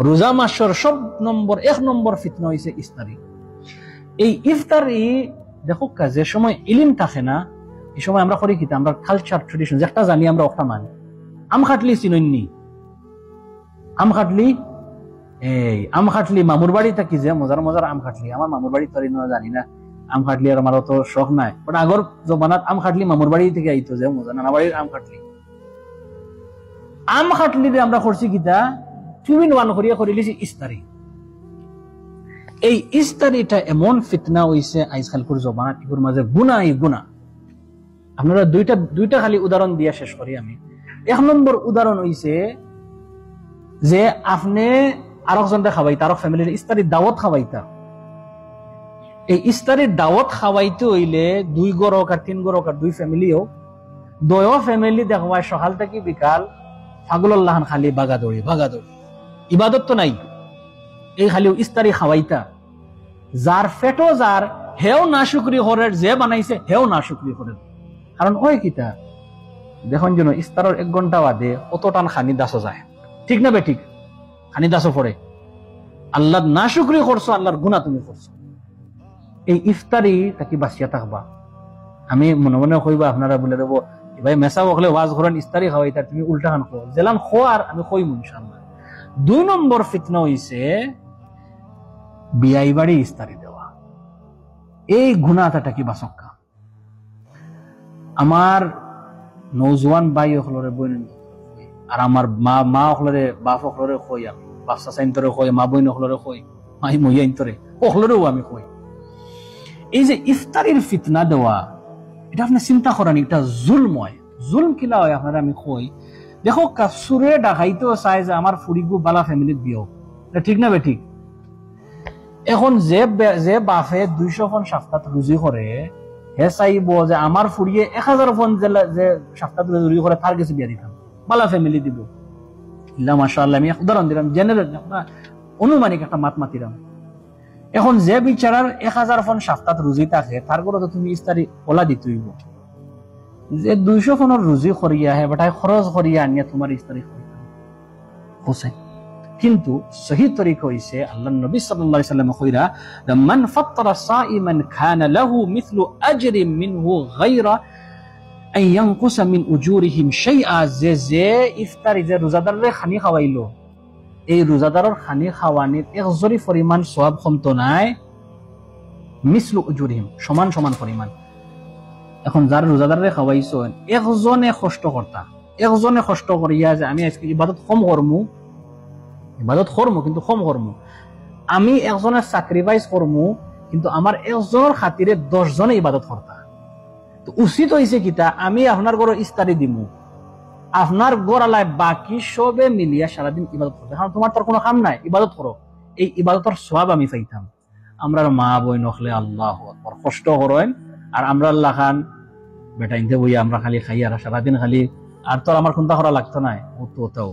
রোজা মাসের এক নম্বর ফিতনা হইছে ইফতারি। এই ইফতারি দেখো যে সময় ইলিম থাকে না, এই সময় আমরা করি কিতা, আমরা কালচার ট্রেডিশন যেটা জানি আমরা ওটা মানি। আম খাটলি চিননি, আম খাটলি, আম খাটলি মামুর বাড়ি থাকি যে মজার মজার আম খাটলি, আমার মামুর বাড়ি তরি জানি না আম খাটলি, আর আমার তো শখ নাই, বাট আগর জমানাত আম খাটলি মামুর বাড়ি থেকে আইতো যে মজা, নানা বাড়ির আম খাটলি। আম খাটলি দিয়ে আমরা করছি কিতা, 2-in-1 করিয়া করে লিছি ইফতারি। এই ইফতারিটা এমন ফিতনা হইছে আজকালকার জমানাত, এগুর মাঝে গুণা। আপনারা দুইটা খালি উদাহরণ দিয়া শেষ করি আমি। 1 নম্বর উদাহরণ হইছে যে আপনি আরেকজনকে খাওয়াইতা, আরেক ফ্যামিলির ইফতারির দাওয়াত খাওয়াইতা। এই ইফতারির দাওয়াত খাওয়াইতে হইলে 2 ঘর হোক আর 3 ঘর হোক আর 2 ফ্যামিলি হোক, 2 ফ্যামিলি দেখবা সকাল থেকে বিকাল ফাগুল্লাহান খালি বাগাদৌড়ি। ইবাদত তো নাই, এই খালি ইফতারি খাওয়াইতা। যার ফেটো যার হেও না শুকরি করে, যে বানাইছে হেও না শুকরি করে। কারণ ওই কিতা দেখুন যেন ইফতারের 1 ঘন্টা বাদে অত টান খানি দাসও যায়, ঠিক না বে ঠিক? খানি দাসও পড়ে, আল্লাহ না শুকরি করছো, আল্লাহর গুনাহ তুমি করছো। এই ইফতারি তাকে বাঁচিয়া থাকবা। আমি মনে মনে কইবা আপনারা বলে দেবো ভাই মেসা বকলে ওয়াজ করেন ইফতারি খাওয়াই, তার তুমি উল্টা খান খো, জেলান খো, আর আমি কইম ইনশাআল্লাহ। 2 নম্বর ফিতনা হইছে বিয়াই বাড়ি ইফতারি দেওয়া। এই গুনাহটা কি বাঁচক্কা। আমার নৌজওয়ান ভাই হলরে বইন, আর আমার মা হলরে বাপ হলরে কই, আমি বাচ্চা সাইন্তরে কই, মা বইন হলরে কই, মাই মইয়াইন্তরে হলরেও আমি কই, এই যে ইফতারির ফিতনা দেওয়া, এটা আপনি চিন্তা করেন, এটা জুলম কিলা হয় আপনারা আমি কই। দেখো কাসুরে ডাকাইতেও চায় যে আমার ফুরিগু বালা ফ্যামিলিত বিয়ে, এটা ঠিক না বে ঠিক? এখন যে বাপে 200 ফোন সপ্তাহ রুজি করে, হে চাইব যে আমার ফুরিয়ে 1000 ফোন যে সপ্তাহ রুজি করে তার কাছে বিয়া দিতাম, বালা ফ্যামিলি দিব। ইল্লা মাশাআল্লাহ, আমি উদাহরণ দিলাম, জেনারেল অনুমানিক একটা মাত মাতিলাম। এখন যে বিচারার 1000 ফোন সপ্তাহ রুজি থাকে, তার করে তো তুমি ইফতারি ওলা দিতেইব। যে 200 ফোনের রুজি করিয়া হে বেটায় খরচ করিয়া আনিয়া তোমার ইফতারি হোসেন। কিন্তু সহি তরিকা হইছে আল্লাহর নবী সাল্লাল্লাহু আলাইহি ওয়াসাল্লাম কইরা, মান ফাত্তারা সাইমান কানা লাহু মিছলু আজরি মিনহু গায়রা আন ইয়ানকুসা মিন উজুরিহিম শাইআ। যে ইফতারি যে রোজাদাররে খানি খাওয়াইলো, এই রোজাদারের খানি খাওয়ানির 1 জরি পরিমাণ সওয়াব কমতো নাই, মিছলু উজুরিহিম, সমান পরিমাণ। এখন যার রোজাদাররে খাওয়াইছো, একজনে কষ্ট করিয়া যে আমি আজকে ইবাদত করমু কিন্তু কম করমু, আমি একজনের স্যাক্রিফাইস করমু, কিন্তু আমার একজনের খাতিরে 10 জনে ইবাদত করতা। তো উচিত হইছে কিতা, আমি আপনার ঘরে ইফতারি দিমু, আপনার গোড়ালায় বাকি সবে মিলিয়া সারাদিন ইবাদত করতে, কারণ তোমার তোর কোনো কাম নাই, ইবাদত করো, এই ইবাদতের সওয়াব আমি পাইতাম। আমরা মা বই নখলে আল্লাহু আকবার কষ্ট করেন, আর আমরা আল্লাহ খান বেটা ইনতে বই আমরা খালি খাই আর সারাদিন খালি, আর তোর আমার কোনটা করা লাগতো না, ও তো